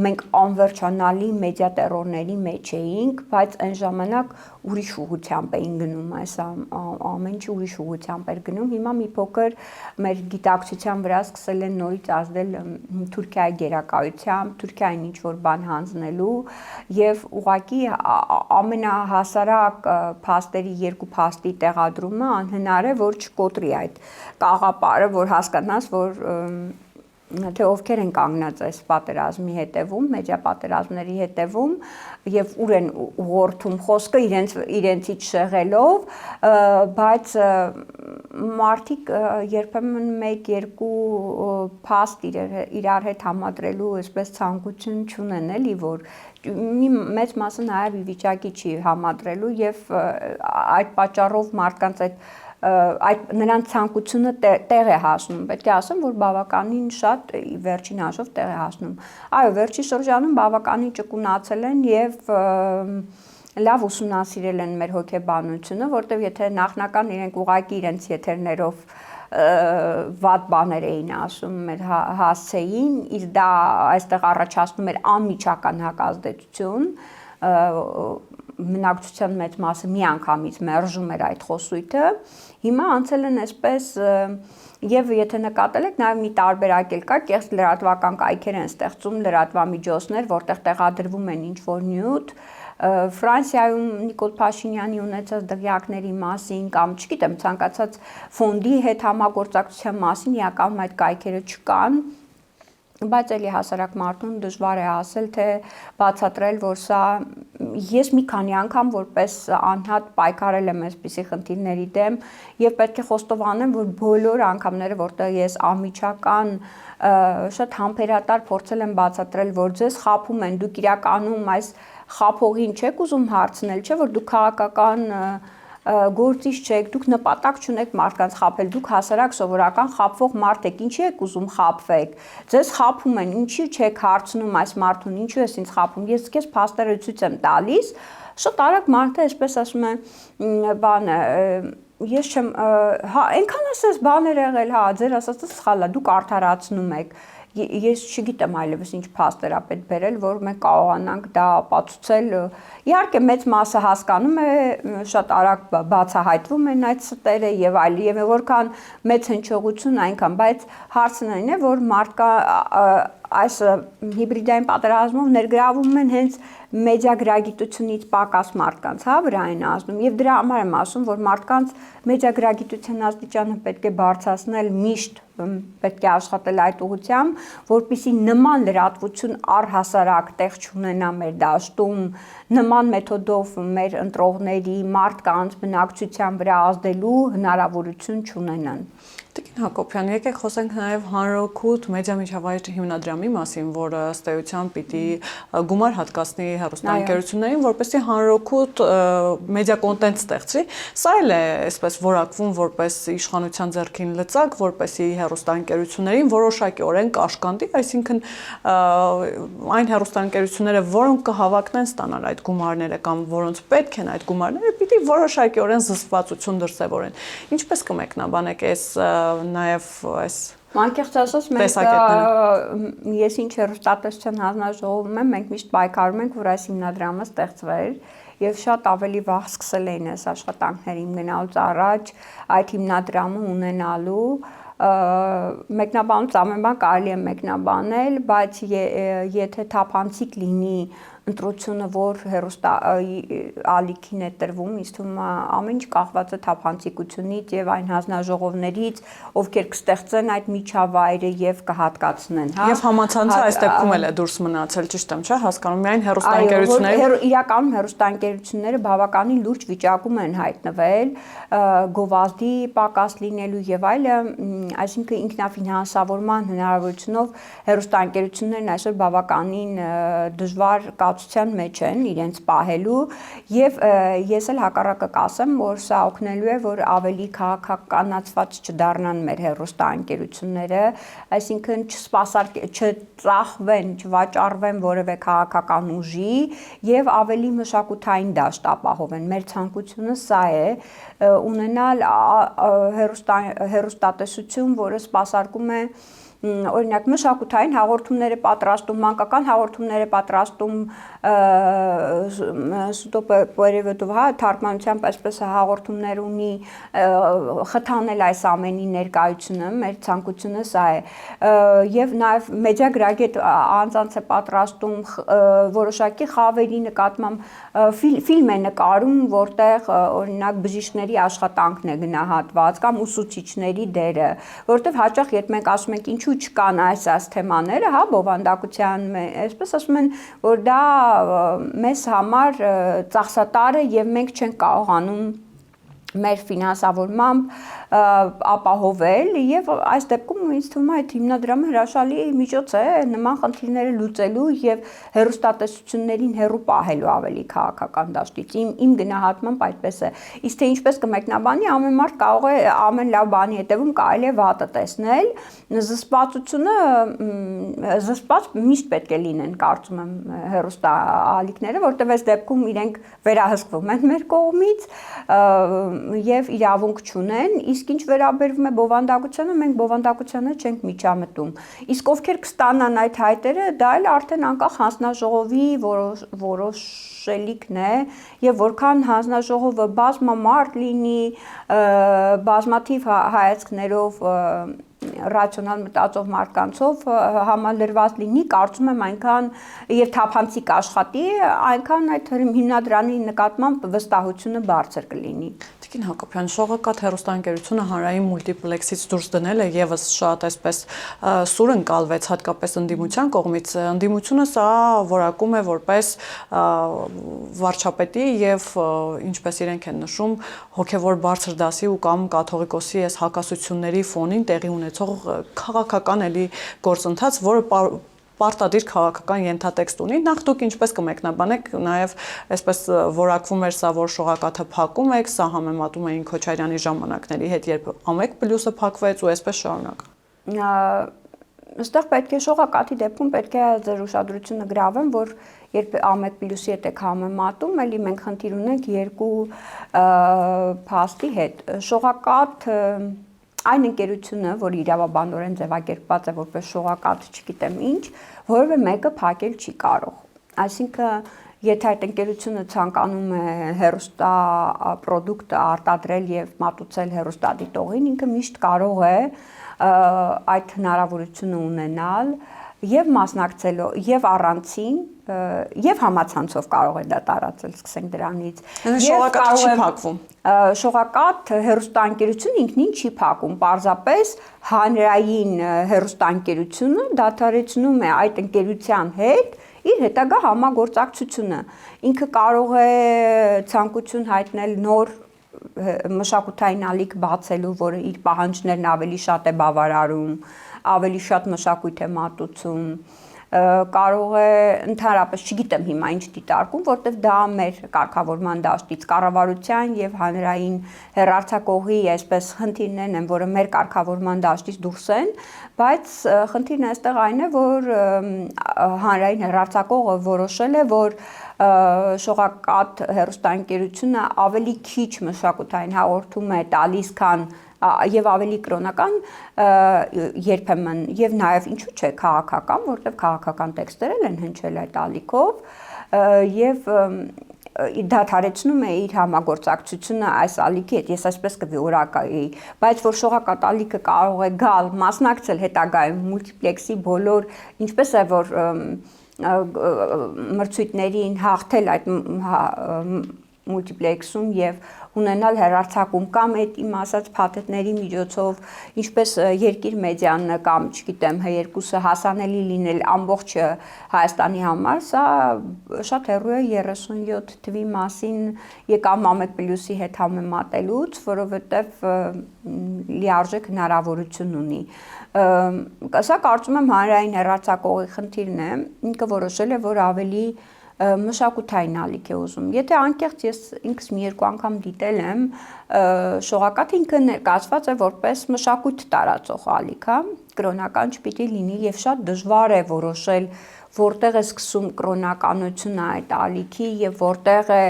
մենք անվերջանալի մեդիա տերորների մեջ էինք, բայց այն ժամանակ ուրիշ ուղղությամբ էին գնում այս ամեն ինչ ուրիշ ուղղությամբ էր գնում։ Հիմա մի փոքր մեր գիտակցության վրա սկսել են նորից ազդել Թուրքիայի գերակայությամբ, Թուրքիային ինչ որ բան հանձնելու եւ ուղղակի ամենահասարակ փաստերի երկու փաստի տեղադրումը անհնար է, որ չկոտրի այդ կաղապարը, որ հասկանաս, որ թե ովքեր են կանգնած այս պատերազմի հետևում, մեդիա պատերազմների հետևում եւ ուր են ուղղորդում խոսքը իրենցից շեղելով, բայց մարդիկ երբեմն 1-2 փաստ իրար հետ համադրելու այսպես ցանկություն չունեն, էլի, որ մի մեծ մասը նաեւ ի վիճակի չի համադրելու եւ այդ պատճառով մարդկանց այդ նրանց ցանկությունը տեղ է հասնում, պետք է ասեմ, որ բավականին շատ վերջին հաշվով տեղ է հասնում։ Այո, վերջի շրջանում բավականին ճկունացել են եւ լավ ուսումնասիրել են մեր հոգեբանությունը, որտեղ եթե նախնական իրենք ուղակի իրենց եթերներով վատ բաներ էին ասում մեր հասցեին, իսկ դա այստեղ առաջացնում էր անմիջական հակազդեցություն, բնակչության մեծ մասը միանգամից մերժում էր այդ խոսույթը, հիմա անցել են այսպես եւ եթե նկատել եք նաեւ մի տարբերակ էլ կա, կեղծ լրատվական կայքեր են ստեղծում լրատվամիջոցներ, որտեղ տեղադրվում են ինչ-որ նյութ, Ֆրանսիայում Նիկոլ Փաշինյանի ունեցած դղյակների մասին կամ չգիտեմ ցանկացած ֆոնդի հետ համագործակցության մասին իրականում այդ կայքերը չկան, բայց էլի հասարակ մարդուն դժվար է ասել, թե բացատրել, որ սա ես մի քանի անգամ որպես անհատ պայքարել եմ այսպիսի խնդիրների դեմ եւ պետք է խոստովանեմ, որ բոլոր անգամները, որտեղ ես անմիջական շատ համբերատար փորձել եմ բացատրել, որ ձեզ խաբում են, դուք իրականում այս խափողին չեք ուզում հարցնել, չէ՞ որ դուք քաղաքական գործիչ չեք, դուք նպատակ չունեք մարդկանց խաբել, դուք հասարակ սովորական խաբվող մարդ եք, ինչի եք ուզում խաբվեք, ձեզ խաբում են, ինչի չեք հարցնում այս մարդուն, ինչու ես ինձ խաբում, ես քեզ փաստերը ցույց եմ տալիս, շատ արագ մարդը այսպես ասում է, բանը ես չեմ, հա, այնքան ասես բաներ եղել, հա, ձեր ասածը սխալ է, դուք արդարացնում եք, ես չգիտեմ այլևս ինչ փաստեր է պետք բերել, որ մենք կարողանանք դա ապացուցել։ Իհարկե մեծ մասը հասկանում է, շատ արագ բացահայտվում են այդ ստերը եւ այլ, եւ որքան մեծ հնչողություն այնքան, բայց հարցն այն է, որ մարդկա այս հիբրիդային պատերազմով ներգրավում են հենց մեդիա գրագիտությունից պակաս մարդկանց, հա, վրա են ազդում եւ դրա համար եմ ասում, որ մարդկանց մեդիա գրագիտության աստիճանը պետք է բարձրացնել միշտ պետք է աշխատել այդ ուղղությամբ, որպեսզի նման լրատվություն առհասարակ տեղ չունենա մեր դաշտում, նման մեթոդով մեր ընտրողների, մարդկանց բնակչության վրա ազդելու հնարավորություն չունենան։ Տիկին Հակոբյան, եկեք խոսենք նաև հանրօգուտ մեդիա միջավայր հիմնադրամի մասին, որը ըստ էության պիտի գումար հատկացնի հեռուստաընկերություններին, որպեսզի հանրօգուտ մեդիա կոնտենտ ստեղծի։ Սա էլ է այսպես որակվում որպես իշխանության ձեռքին լծակ, որպեսզի հեռուստաընկերություններին որոշակիորեն կաշկանդի, այսինքն այն հեռուստաընկերությունները, որոնք կհավակնեն ստանալ այդ գումարները կամ որոնց պետք են այդ գումարները, պիտի որոշակիորեն զսպվածություն դրսևորեն։ Ինչպես կմեկնաբանեք այս նաև այս Անկեղծ ասած, ես ինչ հեռուստատեսության հանձնաժողովում եմ, մենք միշտ պայքարում ենք, որ այս հիմնադրամը ստեղծվեր եւ շատ ավելի վաղ սկսել էին այս աշխատանքներին գնալուց առաջ այդ հիմնադրամը ունենալու մեկնաբանից ամեն բան կարելի է մեկնաբանել, բայց եթե թափանցիկ լինի ընտրությունը, որ հեռուստա ալիքին է տրվում, ինձ թվում է ամեն ինչ կախված է թափանցիկությունից եւ այն հանձնաժողովներից, ովքեր կստեղծեն այդ միջավայրը եւ կհատկացնեն, հա։ Եվ համացանցը այս դեպքում էլ է դուրս մնացել, ճիշտ եմ, չէ՞, հասկանում միայն հեռուստաընկերությունները։ Իրականում հեռուստաընկերությունները բավականին լուրջ վիճակում են հայտնվել, գովազդի պակաս լինելու եւ այլը, այսինքն ինքնաֆինանսավորման հնարավորությունով հեռուստաընկերություններն այսօր բավականին դժվար կացության մեջ են իրենց պահելու եւ ես էլ հակառակը կասեմ, որ սա օգնելու է, որ ավելի քաղաքականացված չդառնան մեր հեռուստաընկերությունները, այսինքն չծախվեն, չվաճառվեն որևէ քաղաքական ուժի եւ ավելի մշակութային դաշտ ապահովեն։ Մեր ցանկությունը սա է, ունենալ հեռուստատեսություն, որը սպասարկում է օրինակ մշակութային հաղորդումներ է պատրաստում, մանկական հաղորդումներ է պատրաստում, սուտոպերևետով, հա, թարգմանությամբ այսպես հաղորդումներ ունի, խթանել այս ամենի ներկայությունը, մեր ցանկությունը սա է։ Եվ նաև մեդիա գրագետ անձանց է պատրաստում որոշակի խավերի նկատմամբ ֆիլմ է նկարում, որտեղ օրինակ բժիշկների աշխատանքն է գնահատված կամ ուսուցիչների դերը, որտեղ հաճախ երբ մենք ասում ենք ինչու չկան այս թեմաները, հա, բովանդակության, այսպես ասում են, որ դա մեզ համար ծախսատար է եւ մենք չենք կարողանում մեր ֆինանսավորմամբ ապահովել եւ այս դեպքում ինձ թվում է այդ հիմնադրամը հրաշալի միջոց է նման խնդիրները լուծելու եւ հեռուստատեսություններին հեռու պահելու ավելի քաղաքական դաշտից իմ գնահատմամբ այդպես է իսկ թե ինչպես կմեկնաբանի ամեն մարդ կարող է ամեն լավ բանի հետևում կարելի է վատը տեսնել զսպվածությունը զսպված միշտ պետք է լինեն կարծում եմ հեռուստաալիքները որտեղ այս դեպքում իրենք վերահսկվում են մեր կողմից եւ իրավունք չունեն, իսկ իսկ ինչ վերաբերվում է բովանդակությանը, մենք բովանդակությանը չենք միջամտում։ Իսկ ովքեր կստանան այդ հայտերը, դա էլ արդեն անկախ հանձնաժողովի որոշելիքն է, եւ որքան հանձնաժողովը բազմամարդ լինի, բազմաթիվ հայացքներով ռացիոնալ մտածող մարդկանցով համալրված լինի, կարծում եմ այնքան եւ թափանցիկ աշխատի, այնքան այդ հիմնադրամի նկատմամբ վստահությունը բարձր կլինի։ Տիկին Հակոբյան, Շողակաթ հեռուստաընկերությունը հանրային մուլտիպլեքսից դուրս դնել է եւս շատ այսպես սուր ընկալվեց հատկապես ընդդիմության կողմից։ Ընդդիմությունը սա որակում է որպես վարչապետի եւ ինչպես իրենք են նշում հոգեվոր բարձր դասի ու կամ կաթողիկոսի այս հակասությունների ֆոնին տեղի ունեցող քաղաքական էլի գործընթաց, որը պարտադիր քաղաքական ենթատեքստ ունի։ Նախ դուք ինչպես կմեկնաբանեք, նաև այսպես որակվում էր սա, որ Շողակաթը փակում եք, սա համեմատում էին Քոչարյանի ժամանակների հետ, երբ Ամեկ Պլյուսը փակվեց ու այսպես շարունակ։ Այստեղ պետք է Շողակաթի դեպքում պետք է ձեր ուշադրությունը գրավեմ, որ երբ Ամեկ Պլյուսի հետ եք համեմատում, էլի մենք խնդիր ունենք երկու փաստի հետ։ Շողակաթ այն ընկերությունը, որ իրավաբանորեն ձևակերպված է որպես Շողակաթ, չգիտեմ ինչ, որևէ մեկը փակել չի կարող։ Այսինքն, եթե այդ ընկերությունը ցանկանում է հեռուստապրոդուկտ արտադրել եւ մատուցել հեռուստադիտողին, ինքը միշտ կարող է այդ հնարավորությունը ունենալ եւ մասնակցելով եւ առանցին եւ համացանցով կարող է դա տարածել, սկսենք դրանից։ Շողակաթը չի փակվում։ Շողակաթ հեռուստաընկերությունը ինքնին չի փակում, պարզապես հանրային հեռուստաընկերությունը դադարեցնում է այդ ընկերության հետ իր հետագա համագործակցությունը։ Ինքը կարող է ցանկություն հայտնել նոր մշակութային ալիք բացելու, որը իր պահանջներն ավելի շատ է բավարարում, ավելի շատ մշակույթ է մատուցում, կարող է ընդհանրապես չգիտեմ հիմա ինչ դիտարկում, որտեվ դա մեր կարգավորման դաշտից կառավարության եւ հանրային հեռարձակողի այսպես խնդիրներն են, որը մեր կարգավորման դաշտից դուրս են, բայց խնդիրն այստեղ այն է, որ հանրային հեռարձակողը որոշել է, որ Շողակաթ հեռուստաընկերությունը ավելի քիչ մշակութային հաղորդում է տալիս, քան եւ ավելի կրոնական երբեմն եւ նաեւ ինչու՞ չէ քաղաքական, որտեղ քաղաքական տեքստեր են հնչել այդ ալիքով եւ դադարեցնում է իր համագործակցությունը այս ալիքի հետ, ես այսպես կվորակայի, բայց որ Շողակաթ ալիքը կարող է գալ, մասնակցել հետագայում մուլտիպլեքսի բոլոր, ինչպես է որ մրցույթներին հաղթել այդ մուլտիպլեքսում եւ ունենալ հեռարձակում կամ այդ իմ ասած փաթեթների միջոցով, ինչպես Երկիր մեդիան կամ, չգիտեմ, H2-ը հասանելի լինել ամբողջ Հայաստանի համար, սա շատ հեռու է 37 թվի մասին եկամ Ամեկ Պլյուսի հետ համեմատելուց, որովհետև լիարժեք հնարավորություն ունի։ Սա կարծում եմ հանրային հեռարձակողի խնդիրն է, ինքը որոշել է, որ ավելի մշակութային ալիք է ուզում։ Եթե անկեղծ ես ինքս մի երկու անգամ դիտել եմ, Շողակաթը ինքը ներկայացված է որպես մշակույթ տարածող ալիք, կրոնական չպիտի լինի եւ շատ դժվար է որոշել որտեղ է սկսում կրոնականությունը այդ ալիքի եւ որտեղ է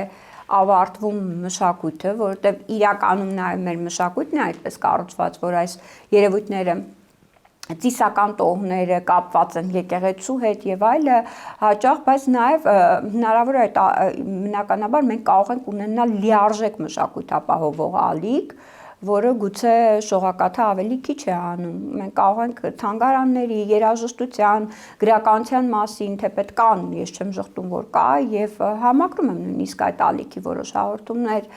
ավարտվում մշակույթը, որովհետեւ իրականում նաեւ մեր մշակույթն է այդպես կառուցված, որ այս երևույթները ծիսական տողները կապված են եկեղեցու հետ եւ այլը հաճախ, բայց նաեւ հնարավոր է բնականաբար մենք կարող ենք ունենալ լիարժեք մշակույթ ապահովող ալիք, որը գուցե Շողակաթը ավելի քիչ է անում։ Մենք կարող ենք թանգարանների, երաժշտության, գրականության մասին թեպետ կան, ես չեմ շղթում, որ կա եւ համակրում եմ նույնիսկ այդ ալիքի որոշ հաղորդումներ,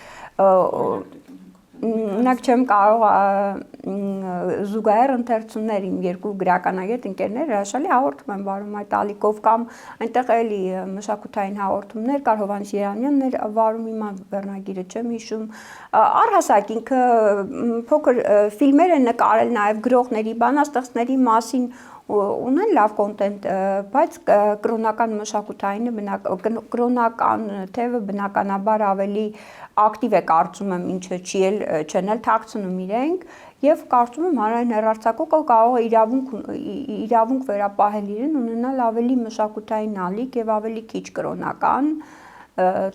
Ունակ չեմ կարող զուգահեռ ընթերցումներ իմ երկու գրականագետ ընկերներ հրաշալի հաղորդում են վարում այդ ալիքով կամ այնտեղ էլի մշակութային հաղորդումներ կար Հովհաննես Երանյանն էր վարում հիմա վերնագիրը չեմ հիշում առհասարակ ինքը փոքր ֆիլմեր են նկարել նաև գրողների բանաստեղծների մասին ունեն լավ կոնտենտ, բայց կրոնական մշակութայինը կրոնական թևը բնականաբար ավելի ակտիվ է կարծում եմ ինչը չեն էլ թաքցնում իրենք եւ կարծում եմ հանրային հեռարձակողը կարող է իրավունք վերապահել իրեն ունենալ ավելի մշակութային ալիք եւ ավելի քիչ կրոնական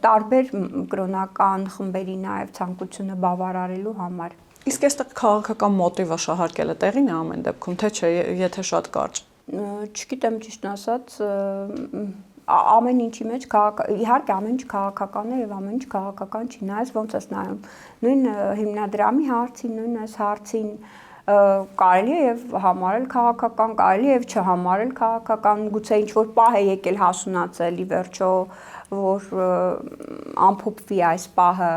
տարբեր կրոնական խմբերի նաեւ ցանկությունը բավարարելու համար Իսկ այստեղ քաղաքական մոտիվը շահարկելը տեղին է ամեն դեպքում, թե չէ, եթե շատ կարճ։ Չգիտեմ ճիշտն ասած, ամեն ինչի մեջ իհարկե ամեն ինչ քաղաքական է եւ ամեն ինչ քաղաքական չի, նայես ոնց ես նայում։ Նույն հիմնադրամի հարցին, նույն այս հարցին կարելի է եւ համարել քաղաքական, կարելի է եւ չհամարել քաղաքական, գուցե ինչ որ պահ է եկել հասունացել ի վերջո, որ ամփոփվի այս պահը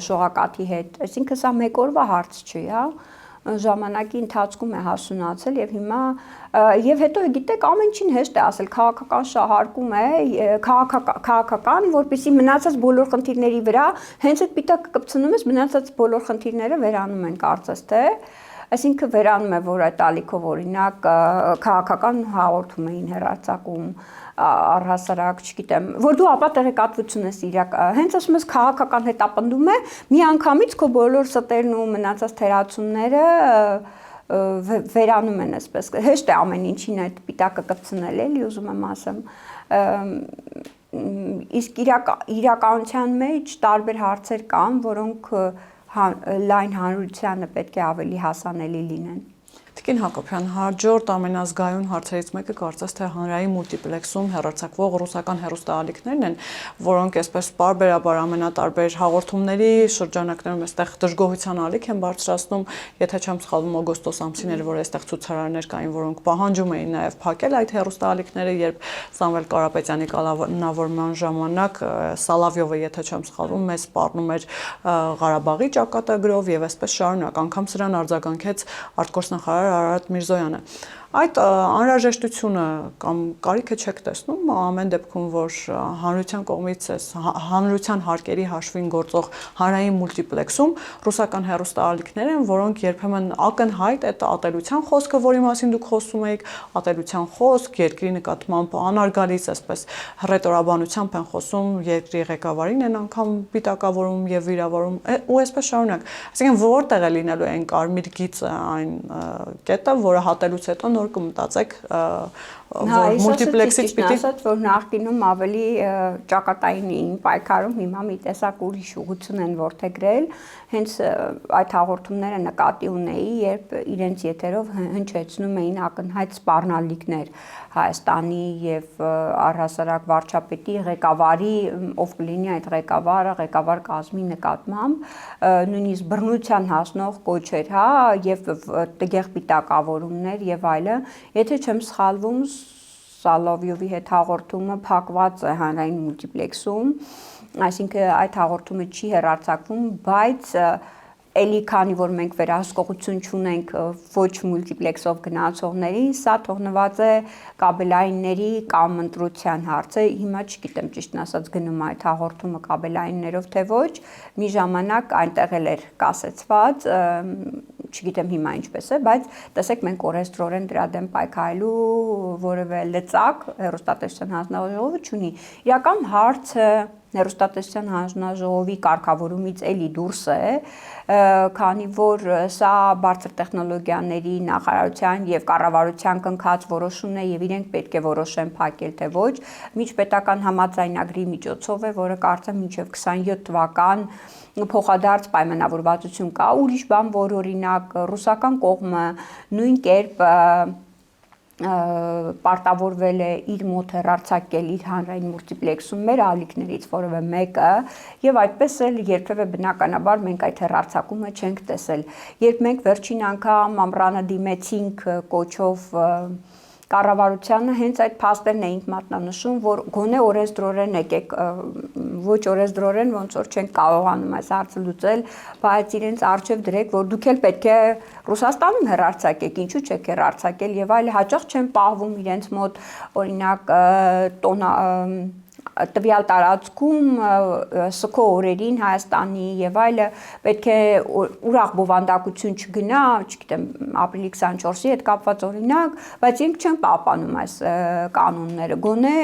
շողակաթի հետ, այսինքն սա մեկ օրվա հարց չի, հա, ժամանակի ընթացքում է հասունացել եւ հիմա եւ հետո գիտեք ամեն ինչին հեշտ է ասել քաղաքական շահարկում է քաղաքական որպեսզի մնացած բոլոր խնդիրների վրա հենց այդ պիտակը կպցնում ես մնացած բոլոր խնդիրները վերանում են կարծես թե այսինքն վերանում է որ այդ ալիքով օրինակ քաղաքական հաղորդում էին հեռարձակում առհասարակ, չգիտեմ, որ դու ապա տեղեկատվություն ես հենց ասում ես քաղաքական հետապնդում է, մի անգամից քո բոլոր ստերն ու մնացած թերացումները վերանում են այսպես, հեշտ է ամեն ինչին այդ պիտակը կպցնել էլի, ուզում եմ ասեմ, իսկ իրականության մեջ տարբեր հարցեր կան, որոնք լայն հանրությանը պետք է ավելի հասանելի լինեն։ Տիկին Հակոբյան, հաջորդ ամենազգայուն հարցերից մեկը կարծես թե հանրային մուլտիպլեքսում հեռարձակվող ռուսական հեռուստաալիքներն են, որոնք այսպես պարբերաբար ամենատարբեր հաղորդումների շրջանակներում այստեղ դժգոհության ալիք են բարձրացնում, եթե չեմ սխալվում օգոստոս ամսին էր, որ այստեղ ցուցարարներ կային, որոնք պահանջում էին նաև փակել այդ հեռուստաալիքները, երբ Սամվել Կարապետյանի կալանավորման ժամանակ Սալավյովը, եթե չեմ սխալվում, մեզ սպառնում էր Ղարաբաղի ճակատագրով եւ այսպես շարունակ, անգամ սրան արձագանքեց արտգործնախարար Արարատ Միրզոյանը։ Այդ անհրաժեշտությունը կամ կարիքը չեք տեսնում ամեն դեպքում, որ հանրության կողմից հանրության հարկերի հաշվին գործող հանրային մուլտիպլեքսում ռուսական հեռուստաալիքներ են, որոնք երբեմն ակնհայտ այդ ատելության խոսքը, որի մասին դուք խոսում եք, ատելության խոսք, երկրի նկատմամբ անարգալից այսպես հռետորաբանությամբ են խոսում, երկրի ղեկավարին են անգամ պիտակավորում եւ վիրավորում ու այսպես շարունակ։ Այսինքն որտեղ է լինելու այն կարմիր գիծը, այն կետը, որը հատելուց հետո նոր կմտածեք որ մուլտիպլեքսից պիտի ասած որ նախկինում ավելի ճակատային էին պայքարում, հիմա մի տեսակ ուրիշ ուղղություն են որդեգրել, հենց այդ հաղորդումները նկատի ունեի, երբ իրենց եթերով հնչեցնում էին ակնհայտ սպառնալիքներ Հայաստանի եւ առհասարակ վարչապետի ղեկավարի, ով կլինի այդ ղեկավարը, ղեկավար կազմի նկատմամբ, նույնիսկ բռնության հասնող կոչեր, հա, եւ տգեղ պիտակավորումներ եւ այլը, եթե չեմ սխալվում Սալովյովի հետ հաղորդումը փակված է հանրային մուլտիպլեքսում, այսինքն այդ հաղորդումը չի հեռարձակվում, բայց էլի քանի որ մենք վերահսկողություն չունենք ոչ մուլտիպլեքսով գնացողներին, սա թողնված է կաբելայինների կամ ընտրության հարցը, հիմա չգիտեմ ճիշտն ասած գնում այդ հաղորդումը կաբելայիններով թե ոչ, մի ժամանակ այնտեղ էլ էր կասեցված, չգիտեմ հիմա ինչպես է, բայց տեսեք մենք օրենսդրորեն դրա դեմ պայքարելու որևէ լծակ հեռուստատեսության հանձնաժողովը չունի։ Իրական հարցը հեռուստատեսության հանձնաժողովի կարգավորումից էլի դուրս է, քանի որ սա բարձր տեխնոլոգիաների նախարարության եւ կառավարության կնքած որոշումն է եւ իրենք պետք է որոշեն փակել թե ոչ, միջպետական համաձայնագրի միջոցով է, որը կարծեմ մինչեւ 27 թվական փոխադարձ պայմանավորվածություն կա, ուրիշ բան, որ օրինակ ռուսական կողմը նույն կերպ պարտավորվել է իր մոտ հեռարձակել իր հանրային մուլտիպլեքսում մեր ալիքներից որևէ մեկը եւ այդպես էլ երբևէ բնականաբար մենք այդ հեռարձակումը չենք տեսել։ Երբ մենք վերջին անգամ ամռանը դիմեցինք կոչով կառավարությանը հենց այդ փաստերն էինք մատնանշում, որ գոնե օրենսդրորեն եկեք, ոչ օրենսդրորեն ոնց որ չենք կարողանում այս հարցը լուծել, բայց իրենց արժև դրեք, որ դուք էլ պետք է Ռուսաստանում հեռարձակեք, ինչու չեք հեռարձակել եւ այլ հաճախ չեն պահվում իրենց մոտ օրինակ տվյալ տարածքում սքո օրերին Հայաստանի եւ այլը պետք է ուրախ բովանդակություն չգնա, չգիտեմ, ապրիլի 24-ի հետ կապված օրինակ, բայց իրենք չեն պահպանում այս կանոնները։ Գոնե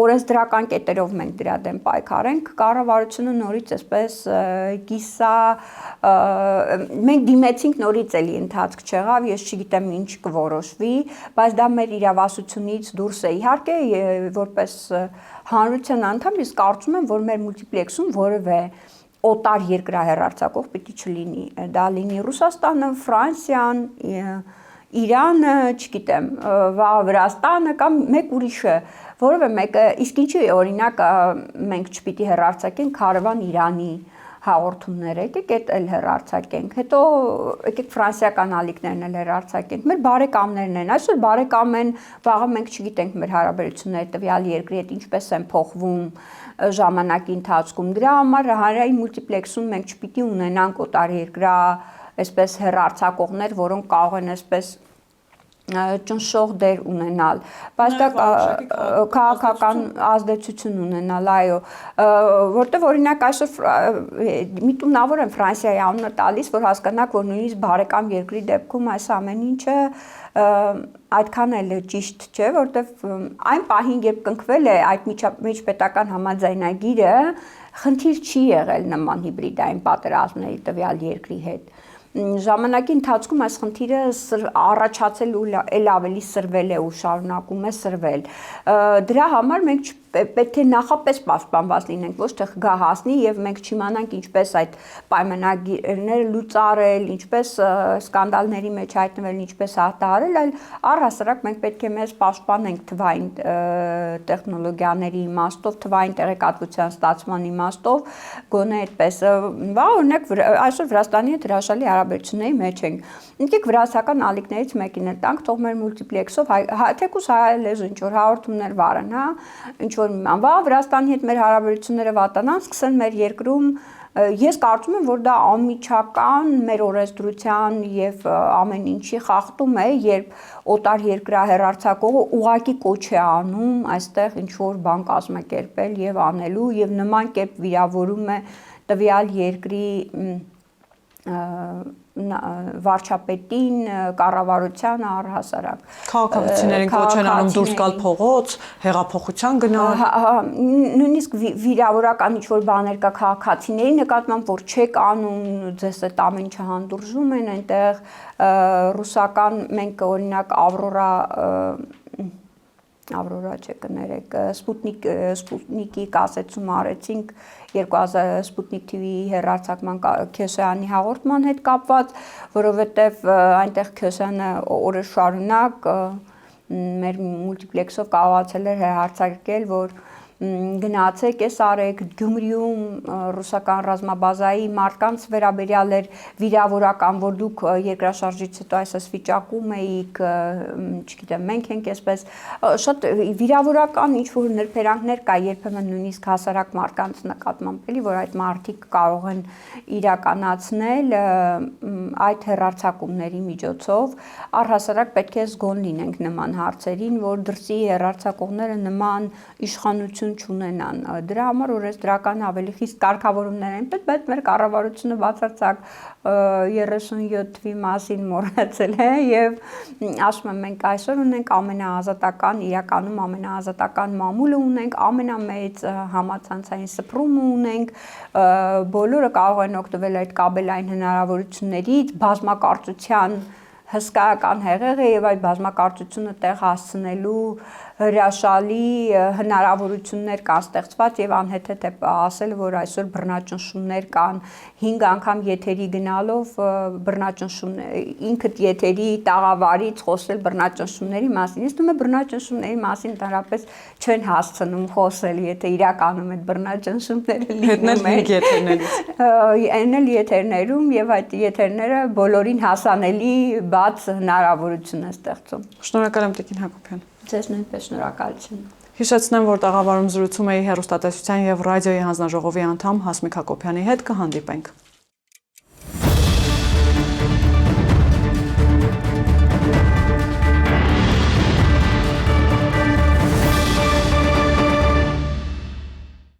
օրենսդրական կետերով մենք դրա դեմ պայքարենք, կառավարությունը նորից այսպես կիսա մենք դիմեցինք նորից էլի ընթացք չեղավ, ես չգիտեմ ինչ կորոշվի, բայց դա մեր իրավասությունից դուրս է։ Իհարկե, որպես հանրության անդամ ես կարծում եմ, որ մեր մուլտիպլեքսում որևէ օտար երկրահեռարձակող պիտի չլինի, դա լինի Ռուսաստանը, Ֆրանսիան, Իրանը, չգիտեմ, Վրաստանը կամ մեկ ուրիշը, որովհետեւ մեկը իսկ ինչի օրինակ մենք չպիտի հեռարձակենք Քարավան Իրանի հաղորդումները, եկեք այդ էլ հեռարձակենք, հետո եկեք ֆրանսիական ալիքներն էլ հեռարձակենք, մեր բարեկամներն են, այսօր բարեկամ են, վաղը մենք չգիտենք մեր հարաբերությունները տվյալ երկրի հետ ինչպես են փոխվում ժամանակի ընթացքում, դրա համար հանրային մուլտիպլեքսում մենք չպիտի ունենանք օտար երկրա այսպես հեռարձակողներ, որոնք կարող են այսպես ճնշող դեր ունենալ, բայց դա քաղաքական ազդեցություն ունենալ, այո, որտեղ օրինակ այսօր միտումնավոր են Ֆրանսիայի անունը տալիս, որ հասկանաք, որ նույնիսկ բարեկամ երկրի դեպքում այս ամեն ինչը այդքան էլ ճիշտ չէ, որտեղ այն պահին, երբ կնքվել է այդ միջպետական համաձայնագիրը, խնդիր չի եղել նման հիբրիդային պատերազմների տվյալ երկրի հետ։ Ժամանակի ընթացքում այս խնդիրը առաջացել ու էլ ավելի սրվել է ու շարունակում է սրվել։ Դրա համար մենք պետք է նախապես պաշտպանված լինենք, ոչ թե գահասնի եւ մենք չիմանանք ինչպես այդ պայմանագիրները լուծարել, ինչպես սկանդալների մեջ հայտնվել, ինչպես հաղթահարել, այլ առհասարակ մենք պետք է մեզ պաշտպանենք թվային տեխնոլոգիաների իմաստով, թվային տեղեկատվության ստացման իմաստով, գոնե այդպես։ Օրինակ այսօր Վրաստանի հետ հրաշալի հարաբերությունների մեջ ենք։ Եկեք վրացական ալիքներից մեկին էլ տանք, թող մեր մուլտիպլեքսով, թեկուզ հայալեզու ինչ որ հաղորդումներ վարեն, հա, ինչ որ Վրաստանի հետ մեր հարաբերությունները վատանան, սկսեն մեր երկրում, ես կարծում եմ, որ դա անմիջական մեր օրենսդրության եւ ամեն ինչի խախտում է, երբ օտար երկրահեռարձակողը ուղակի կոչ է անում այստեղ ինչ որ բան կազմակերպել եւ անելու եւ նման կերպ վիրավորում է տվյալ երկրի վարչապետին, կառավարությանը առհասարակ քաղաքացիներին կոչ են անում դուրս գալ փողոց, հեղափոխության գնալ, նույնիսկ վիրավորական ինչ-որ բաներ կա քաղաքացիների նկատմամբ, որ չեք անում, ձեզ այդ ամեն ինչը հանդուրժում են այնտեղ, ռուսական մենք օրինակ Ավրորա չէ կներեք, Սպուտնիկի կասեցում արեցինք 2000 Սպուտնիկ TV-ի հեռարձակման Քյոսյանի հաղորդման հետ կապված, որովհետև այնտեղ Քյոսյանը օրեր շարունակ մեր մուլտիպլեքսով կարողացել էր հեռարձակել, որ գնացեք, էս արեք Գյումրիում ռուսական ռազմաբազայի մարդկանց վերաբերյալ էր վիրավորական, որ դուք երկրաշարժից հետո այս վիճակում էիք, չգիտեմ, մենք ենք այսպես, շատ վիրավորական ինչ-որ նրբերանգներ կա, երբեմն նույնիսկ հասարակ մարդկանց նկատմամբ էլի, որ այդ մարդիկ կարող են իրականացնել այդ հեռարձակումների միջոցով, առհասարակ պետք է զգոն լինենք նման հարցերին, որ դրսի հեռարձակողները նման իշխանություն չունենան։ Դրա համար օրենսդրական ավելի խիստ կարգավորումներ են պետք, բայց մեր կառավարությունը բացարձակ 37 թվի մասին մոռացել է եւ ասում եմ մենք այսօր ունենք ամենաազատական, իրականում ամենաազատական մամուլը ունենք, ամենամեծ համացանցային սփռումը ունենք, բոլորը կարող են օգտվել այդ կաբելային հնարավորություններից, բազմակարծության հսկայական հեղեղ է եւ այդ բազմակարծությունը տեղ հասցնելու հրաշալի հնարավորություններ կան ստեղծված եւ անհեթեթ է ասել, որ այսօր բռնաճնշումներ կան 5 անգամ եթերի գնալով բռնաճնշումներ ինքդ եթերի տաղավարից խոսել բռնաճնշումների մասին։ Ես думаю բռնաճնշումների մասին ընդհանրապես չեն հասցնում խոսել, եթե իրականում այդ բռնաճնշումները լինում են եթերներից եթերներում եւ այդ եթերները բոլորին հասանելի բաց հնարավորություն է ստեղծում։ Շնորհակալ եմ Տիկին Հակոբյան։ Ձեզ նույնպես շնորհակալություն։ Հիշեցնեմ, որ տաղավարում զրուցում էի հեռուստատեսության եւ ռադիոյի հանձնաժողովի անդամ Հասմիկ Հակոբյանի հետ, կհանդիպենք։